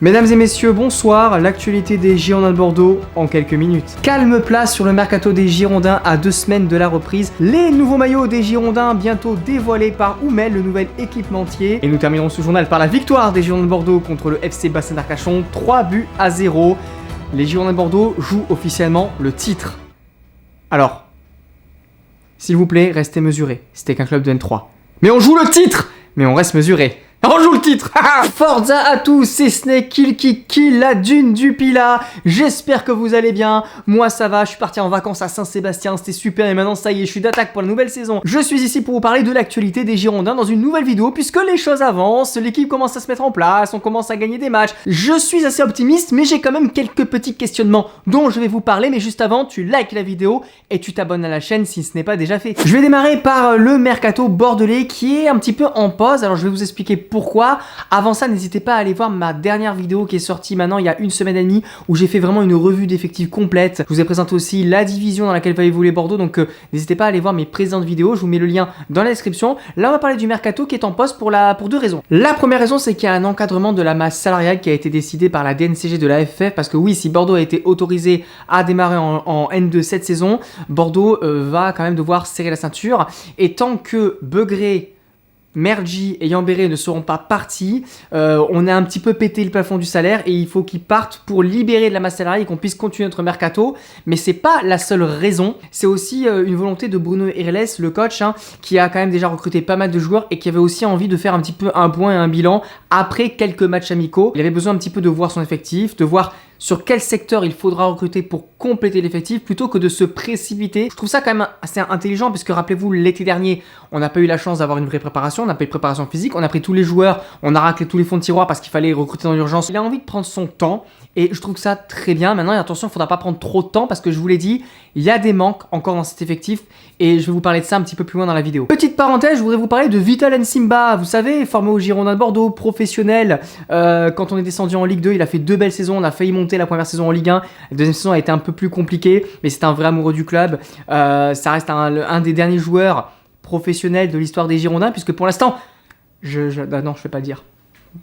Mesdames et messieurs, bonsoir, l'actualité des Girondins de Bordeaux en quelques minutes. Calme place sur le mercato des Girondins à 2 semaines de la reprise. Les nouveaux maillots des Girondins bientôt dévoilés par Oumel, le nouvel équipementier. Et nous terminerons ce journal par la victoire des Girondins de Bordeaux contre le FC Bassin d'Arcachon, 3-0. Les Girondins de Bordeaux jouent officiellement le titre. Alors, s'il vous plaît, restez mesurés, c'était qu'un club de N3. Mais on joue le titre, mais on reste mesuré. On joue le titre. Forza à tous, c'est Snake Kill la dune du Pilat. J'espère que vous allez bien. Moi ça va, je suis parti en vacances à Saint-Sébastien, c'était super et maintenant ça y est, je suis d'attaque pour la nouvelle saison. Je suis ici pour vous parler de l'actualité des Girondins dans une nouvelle vidéo puisque les choses avancent, l'équipe commence à se mettre en place, on commence à gagner des matchs. Je suis assez optimiste mais j'ai quand même quelques petits questionnements dont je vais vous parler, mais juste avant, tu likes la vidéo et tu t'abonnes à la chaîne si ce n'est pas déjà fait. Je vais démarrer par le mercato bordelais qui est un petit peu en pause, alors je vais vous expliquer pourquoi. Avant ça, n'hésitez pas à aller voir ma dernière vidéo qui est sortie maintenant il y a 1 semaine et demie où j'ai fait vraiment une revue d'effectifs complète. Je vous ai présenté aussi la division dans laquelle va évoluer Bordeaux, donc n'hésitez pas à aller voir mes précédentes vidéos, je vous mets le lien dans la description. Là on va parler du mercato qui est en pause pour 2 raisons. La première raison, c'est qu'il y a un encadrement de la masse salariale qui a été décidé par la DNCG de la FF, parce que oui, si Bordeaux a été autorisé à démarrer en N2 cette saison, Bordeaux va quand même devoir serrer la ceinture, et tant que Begré, Mergi et Yambéré ne seront pas partis, on a un petit peu pété le plafond du salaire et il faut qu'ils partent pour libérer de la masse salariale et qu'on puisse continuer notre mercato. Mais c'est pas la seule raison, c'est aussi une volonté de Bruno Irles, le coach, qui a quand même déjà recruté pas mal de joueurs et qui avait aussi envie de faire un petit peu un point et un bilan après quelques matchs amicaux. Il avait besoin un petit peu de voir son effectif, de voir sur quel secteur il faudra recruter pour compléter l'effectif plutôt que de se précipiter. Je trouve ça quand même assez intelligent puisque rappelez-vous, l'été dernier, on n'a pas eu la chance d'avoir une vraie préparation, on n'a pas eu de préparation physique, on a pris tous les joueurs, on a raclé tous les fonds de tiroir parce qu'il fallait recruter dans l'urgence. Il a envie de prendre son temps et je trouve ça très bien. Maintenant, attention, il ne faudra pas prendre trop de temps parce que je vous l'ai dit, il y a des manques encore dans cet effectif et je vais vous parler de ça un petit peu plus loin dans la vidéo. Petite parenthèse, je voudrais vous parler de Vital Nsimba, vous savez, formé au Girondins de Bordeaux, professionnel. Quand on est descendu en Ligue 2, il a fait 2 belles saisons, on a failli monter la première saison en Ligue 1, la deuxième saison a été un peu plus compliquée, mais c'est un vrai amoureux du club. Ça reste un des derniers joueurs professionnels de l'histoire des Girondins, puisque pour l'instant, non, je ne vais pas le dire.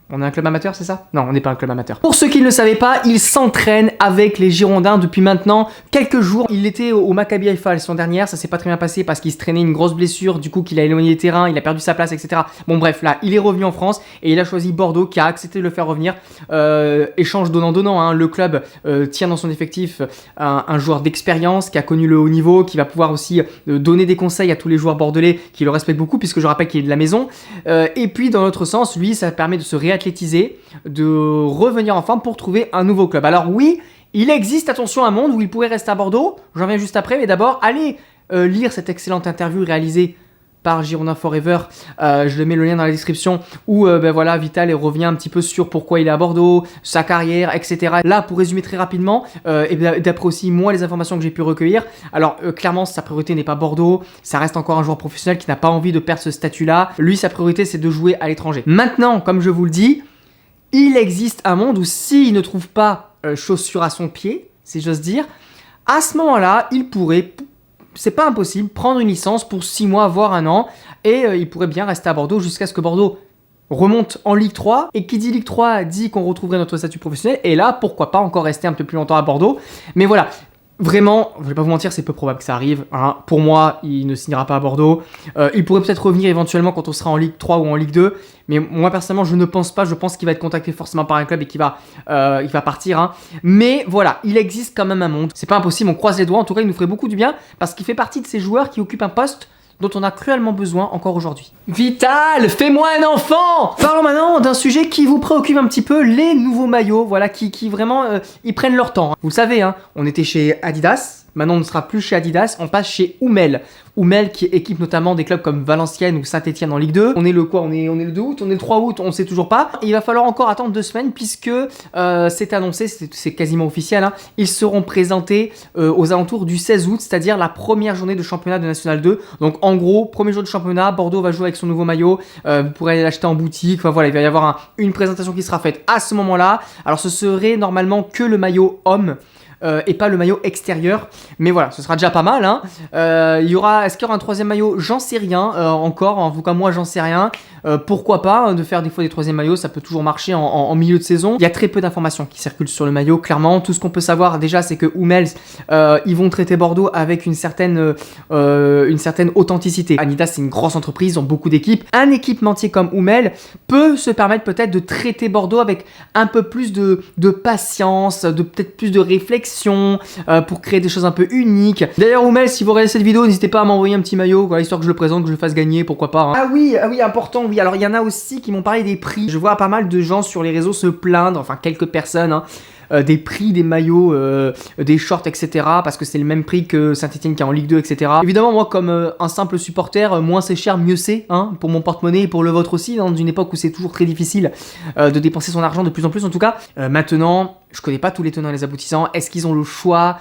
On est un club amateur, c'est ça? Non, on n'est pas un club amateur. Pour ceux qui ne le savaient pas, il s'entraîne avec les Girondins depuis maintenant quelques jours. Il était au Maccabi Haïfa la saison dernière, ça s'est pas très bien passé parce qu'il se traînait une grosse blessure, du coup qu'il a éloigné les terrains, il a perdu sa place, etc. Bon bref, là, il est revenu en France et il a choisi Bordeaux qui a accepté de le faire revenir. Échange donnant-donnant, le club tient dans son effectif un joueur d'expérience qui a connu le haut niveau, qui va pouvoir aussi donner des conseils à tous les joueurs bordelais qui le respectent beaucoup, puisque je rappelle qu'il est de la maison. Et puis dans l'autre sens, lui, ça permet de se réathlétiser, de revenir en forme pour trouver un nouveau club. Alors oui, il existe, attention, un monde où il pourrait rester à Bordeaux, j'en reviens juste après, mais d'abord, allez lire cette excellente interview réalisée par Girondin Forever, je mets le lien dans la description, où voilà, Vital revient un petit peu sur pourquoi il est à Bordeaux, sa carrière, etc. Là, pour résumer très rapidement, et d'après aussi moi les informations que j'ai pu recueillir, alors clairement sa priorité n'est pas Bordeaux, ça reste encore un joueur professionnel qui n'a pas envie de perdre ce statut-là. Lui, sa priorité c'est de jouer à l'étranger. Maintenant, comme je vous le dis, il existe un monde où s'il ne trouve pas chaussure à son pied, si j'ose dire, à ce moment-là, il pourrait, c'est pas impossible, prendre une licence pour 6 mois, voire 1 an, et il pourrait bien rester à Bordeaux jusqu'à ce que Bordeaux remonte en Ligue 3, et qui dit Ligue 3 dit qu'on retrouverait notre statut professionnel, et là, pourquoi pas encore rester un peu plus longtemps à Bordeaux. Mais voilà, vraiment, je vais pas vous mentir, c'est peu probable que ça arrive. Pour moi, il ne signera pas à Bordeaux. Il pourrait peut-être revenir éventuellement quand on sera en Ligue 3 ou en Ligue 2. Mais moi, personnellement, je ne pense pas. Je pense qu'il va être contacté forcément par un club et qu'il va partir. Mais voilà, il existe quand même un monde. C'est pas impossible, on croise les doigts. En tout cas, il nous ferait beaucoup du bien parce qu'il fait partie de ces joueurs qui occupent un poste dont on a cruellement besoin encore aujourd'hui. Vital, fais-moi un enfant! Parlons maintenant d'un sujet qui vous préoccupe un petit peu, les nouveaux maillots, voilà, qui vraiment, ils prennent leur temps. Vous le savez, on était chez Adidas, maintenant on ne sera plus chez Adidas, on passe chez Oumel. Oumel qui équipe notamment des clubs comme Valenciennes ou Saint-Etienne en Ligue 2. On est le quoi? On est le 2 août, on est le 3 août, on ne sait toujours pas. Et il va falloir encore attendre 2 semaines puisque c'est annoncé, c'est quasiment officiel. Ils seront présentés aux alentours du 16 août, c'est-à-dire la première journée de championnat de National 2. Donc en gros, premier jour de championnat, Bordeaux va jouer avec son nouveau maillot. Vous pourrez aller l'acheter en boutique. Enfin voilà, il va y avoir une présentation qui sera faite à ce moment-là. Alors ce serait normalement que le maillot homme. et pas le maillot extérieur. Mais voilà, ce sera déjà pas mal. Hein. Est-ce qu'il y aura un troisième maillot? J'en sais rien encore. En tout cas, moi, j'en sais rien. Pourquoi pas de faire des fois des troisièmes maillots, ça peut toujours marcher en milieu de saison. Il y a très peu d'informations qui circulent sur le maillot, clairement. Tout ce qu'on peut savoir déjà, c'est que Hummels, ils vont traiter Bordeaux avec une certaine authenticité. Adidas, c'est une grosse entreprise, ils ont beaucoup d'équipes. Un équipementier comme Hummels peut se permettre peut-être de traiter Bordeaux avec un peu plus de patience, peut-être plus de réflexion pour créer des choses un peu uniques. D'ailleurs, Hummels, si vous regardez cette vidéo, n'hésitez pas à m'envoyer un petit maillot, voilà, histoire que je le présente, que je le fasse gagner, pourquoi pas. Hein. Ah oui, important, oui. Alors, il y en a aussi qui m'ont parlé des prix. Je vois pas mal de gens sur les réseaux se plaindre, enfin quelques personnes, hein, des prix des maillots, des shorts, etc. Parce que c'est le même prix que Saint-Etienne qui est en Ligue 2, etc. Évidemment, moi, comme un simple supporter, moins c'est cher, mieux c'est, hein, pour mon porte-monnaie et pour le vôtre aussi, dans une époque où c'est toujours très difficile de dépenser son argent de plus en plus, en tout cas. Maintenant, je connais pas tous les tenants et les aboutissants. Est-ce qu'ils ont le choix?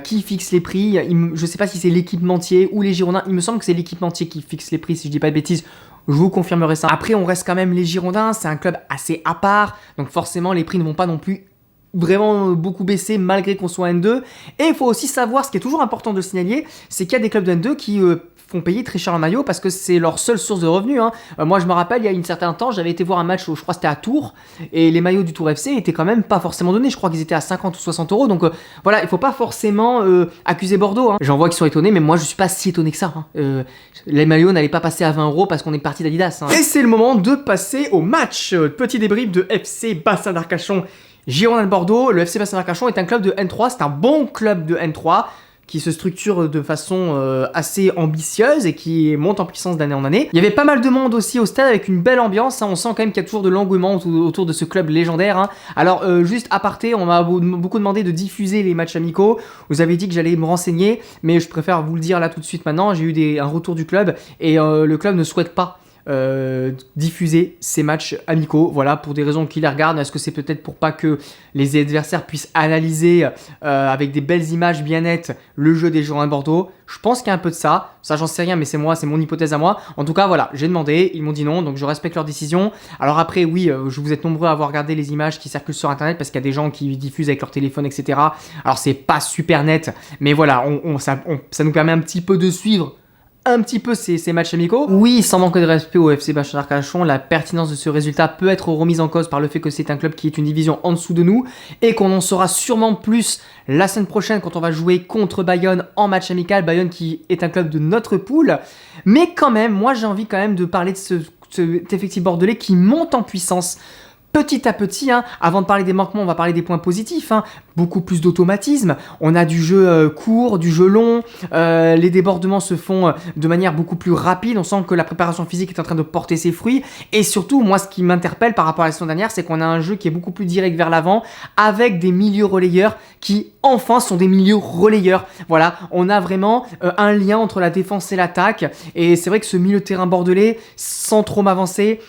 Qui fixe les prix? Je sais pas si c'est l'équipementier ou les Girondins. Il me semble que c'est l'équipementier qui fixe les prix, si je dis pas de bêtises. Je vous confirmerai ça. Après, on reste quand même les Girondins. C'est un club assez à part. Donc forcément, les prix ne vont pas non plus vraiment beaucoup baisser malgré qu'on soit N2. Et il faut aussi savoir, ce qui est toujours important de signaler, c'est qu'il y a des clubs de N2 qui font payer très cher le maillot parce que c'est leur seule source de revenus. Hein. Moi, je me rappelle, il y a un certain temps, j'avais été voir un match, je crois que c'était à Tours, et les maillots du Tours FC étaient quand même pas forcément donnés. Je crois qu'ils étaient à 50 ou 60 euros. Donc voilà, il faut pas forcément accuser Bordeaux. Hein. J'en vois qui sont étonnés, mais moi, je suis pas si étonné que ça. Hein. Les maillots n'allaient pas passer à 20 euros parce qu'on est parti d'Adidas. Hein. Et c'est le moment de passer au match. Petit débrief de FC Bassin d'Arcachon. Girondins de Bordeaux. Le FC Bassin d'Arcachon est un club de N3, c'est un bon club de N3 qui se structure de façon assez ambitieuse et qui monte en puissance d'année en année. Il y avait pas mal de monde aussi au stade avec une belle ambiance, hein. On sent quand même qu'il y a toujours de l'engouement autour de ce club légendaire. Hein. Alors juste aparté, on m'a beaucoup demandé de diffuser les matchs amicaux. Vous avez dit que j'allais me renseigner, mais je préfère vous le dire là tout de suite maintenant. J'ai eu un retour du club et le club ne souhaite pas diffuser ces matchs amicaux, voilà, pour des raisons qui les regardent. Est-ce que c'est peut-être pour pas que les adversaires puissent analyser avec des belles images bien nettes le jeu des Girondins de Bordeaux? Je pense qu'il y a un peu de ça j'en sais rien, mais c'est mon hypothèse à moi. En tout cas voilà, j'ai demandé, ils m'ont dit non, donc je respecte leur décision. Alors après oui, vous êtes nombreux à avoir regardé les images qui circulent sur internet parce qu'il y a des gens qui diffusent avec leur téléphone, etc. Alors c'est pas super net, mais voilà, ça nous permet un petit peu de suivre un petit peu ces matchs amicaux. Oui, sans manquer de respect au FC Bassin d'Arcachon, la pertinence de ce résultat peut être remise en cause par le fait que c'est un club qui est une division en dessous de nous et qu'on en saura sûrement plus la semaine prochaine quand on va jouer contre Bayonne en match amical. Bayonne qui est un club de notre poule. Mais quand même, moi j'ai envie quand même de parler de cet effectif bordelais qui monte en puissance petit à petit, hein. Avant de parler des manquements, on va parler des points positifs. Hein. Beaucoup plus d'automatisme. On a du jeu court, du jeu long. Les débordements se font de manière beaucoup plus rapide. On sent que la préparation physique est en train de porter ses fruits. Et surtout, moi, ce qui m'interpelle par rapport à la saison dernière, c'est qu'on a un jeu qui est beaucoup plus direct vers l'avant, avec des milieux relayeurs qui, enfin, sont des milieux relayeurs. Voilà, on a vraiment un lien entre la défense et l'attaque. Et c'est vrai que ce milieu de terrain bordelais, sans trop m'avancer,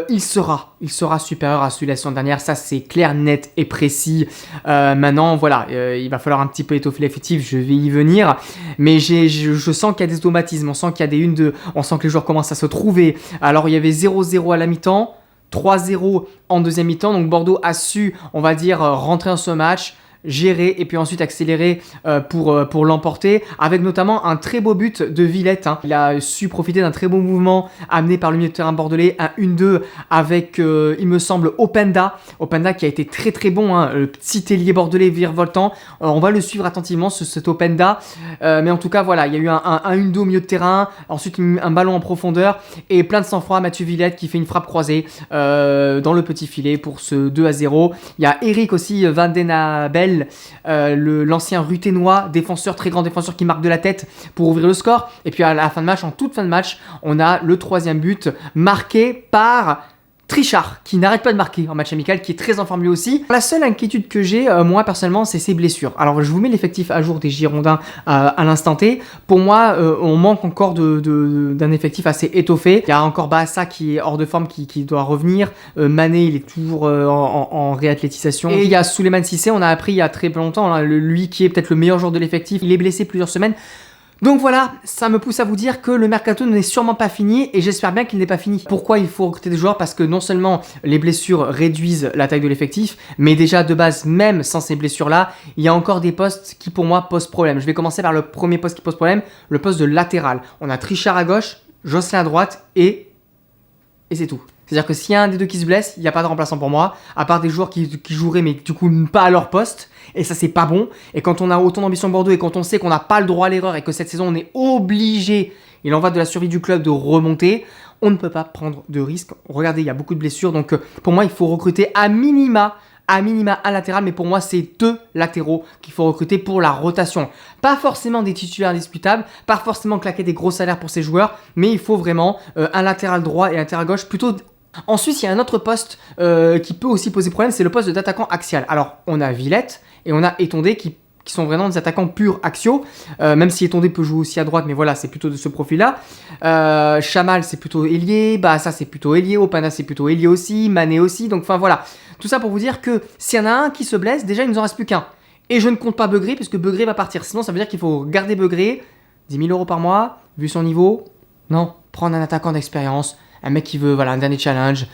il sera supérieur à celui de la saison dernière, ça c'est clair, net et précis. Maintenant, voilà, il va falloir un petit peu étoffer l'effectif, je vais y venir, mais je sens qu'il y a des automatismes, on sent qu'il y a des on sent que les joueurs commencent à se trouver. Alors il y avait 0-0 à la mi-temps, 3-0 en deuxième mi-temps, donc Bordeaux a su, on va dire, rentrer dans ce match, gérer et puis ensuite accélérer pour l'emporter, avec notamment un très beau but de Villette. Hein. Il a su profiter d'un très beau mouvement amené par le milieu de terrain bordelais, un 1-2 avec, il me semble, Openda qui a été très très bon, hein, le petit ailier bordelais virevoltant. On va le suivre attentivement, cet Openda, mais en tout cas voilà, il y a eu un 1-2 au milieu de terrain, ensuite un ballon en profondeur et plein de sang-froid. Mathieu Villette qui fait une frappe croisée dans le petit filet pour ce 2-0. Il y a Eric aussi, Van Den Abel, l'ancien Ruténois, très grand défenseur qui marque de la tête pour ouvrir le score. Et puis à la fin de match, en toute fin de match, on a le troisième but marqué par Trichard, qui n'arrête pas de marquer en match amical, qui est très en forme lui aussi. La seule inquiétude que j'ai, moi personnellement, c'est ses blessures. Alors je vous mets l'effectif à jour des Girondins à l'instant T. Pour moi, on manque encore d'un effectif assez étoffé. Il y a encore Baassa qui est hors de forme, qui doit revenir. Mané, il est toujours en réathlétisation. Et il y a Souleymane Cissé, on a appris il y a très longtemps, hein, lui qui est peut-être le meilleur joueur de l'effectif. Il est blessé plusieurs semaines. Donc voilà, ça me pousse à vous dire que le mercato n'est sûrement pas fini et j'espère bien qu'il n'est pas fini. Pourquoi il faut recruter des joueurs? Parce que non seulement les blessures réduisent la taille de l'effectif, mais déjà de base, même sans ces blessures-là, il y a encore des postes qui pour moi posent problème. Je vais commencer par le premier poste qui pose problème, le poste de latéral. On a Trichard à gauche, Jocelyn à droite et c'est tout. C'est-à-dire que s'il y a un des deux qui se blesse, il n'y a pas de remplaçant pour moi, à part des joueurs qui joueraient mais du coup pas à leur poste, et ça c'est pas bon. Et quand on a autant d'ambition Bordeaux et quand on sait qu'on n'a pas le droit à l'erreur et que cette saison on est obligé, il en va de la survie du club de remonter, on ne peut pas prendre de risques. Regardez, il y a beaucoup de blessures, donc pour moi il faut recruter à minima un latéral, mais pour moi c'est 2 latéraux qu'il faut recruter pour la rotation. Pas forcément des titulaires indiscutables, pas forcément claquer des gros salaires pour ces joueurs, mais il faut vraiment un latéral droit et un latéral gauche plutôt. Ensuite, il y a un autre poste qui peut aussi poser problème, c'est le poste d'attaquant axial. Alors, on a Villette et on a Etondé qui sont vraiment des attaquants purs axiaux, même si Etondé peut jouer aussi à droite, mais voilà, c'est plutôt de ce profil-là. Chamal, c'est plutôt ailier, Bahassa, c'est plutôt ailier, Opana, c'est plutôt ailier aussi, Mané aussi, donc enfin voilà. Tout ça pour vous dire que s'il y en a un qui se blesse, déjà il ne nous en reste plus qu'un. Et je ne compte pas Begré, puisque Begré va partir, sinon ça veut dire qu'il faut garder Begré, 10 000 € par mois, vu son niveau, non, prendre un attaquant d'expérience, un mec qui veut, voilà, un dernier challenge,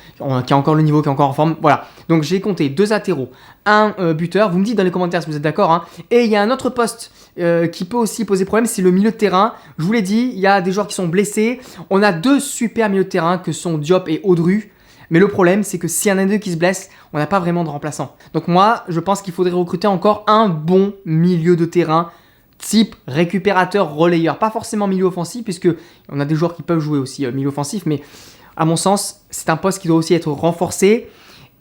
qui a encore le niveau, qui est encore en forme, voilà. Donc j'ai compté 2 latéraux, un buteur, vous me dites dans les commentaires si vous êtes d'accord, hein. Et il y a un autre poste qui peut aussi poser problème, c'est le milieu de terrain. Je vous l'ai dit, il y a des joueurs qui sont blessés, on a 2 super milieux de terrain que sont Diop et Audru. Mais le problème, c'est que s'il y en a un d'eux qui se blesse, on n'a pas vraiment de remplaçant. Donc moi, je pense qu'il faudrait recruter encore un bon milieu de terrain, type récupérateur, relayeur. Pas forcément milieu offensif, puisque on a des joueurs qui peuvent jouer aussi milieu offensif, mais à mon sens, c'est un poste qui doit aussi être renforcé.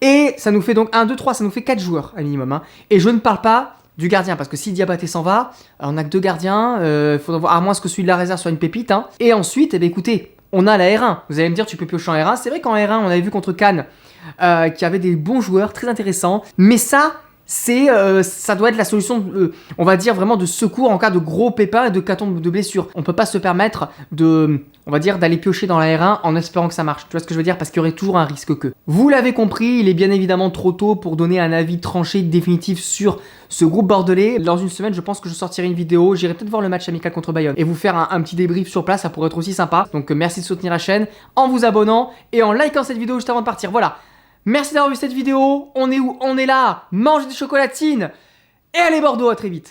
Et ça nous fait donc 1, 2, 3, ça nous fait 4 joueurs à minimum. Hein. Et je ne parle pas du gardien, parce que si Diabaté s'en va, on n'a que 2 gardiens, faudra voir, à moins que celui de la réserve soit une pépite. Hein. Et ensuite, eh bien, écoutez, on a la R1. Vous allez me dire, tu peux piocher en R1. C'est vrai qu'en R1, on avait vu contre Cannes qu'il y avait des bons joueurs très intéressants. Mais ça doit être la solution, on va dire, vraiment de secours en cas de gros pépins et de catombe de blessures. On peut pas se permettre on va dire, d'aller piocher dans la R1 en espérant que ça marche. Tu vois ce que je veux dire? Parce qu'il y aurait toujours un risque que. Vous l'avez compris, il est bien évidemment trop tôt pour donner un avis tranché définitif sur ce groupe bordelais. Dans une semaine, je pense que je sortirai une vidéo. J'irai peut-être voir le match amical contre Bayonne et vous faire un petit débrief sur place. Ça pourrait être aussi sympa. Donc merci de soutenir la chaîne en vous abonnant et en likant cette vidéo juste avant de partir. Voilà. Merci d'avoir vu cette vidéo. On est où? On est là. Mange des chocolatines. Et allez Bordeaux, à très vite.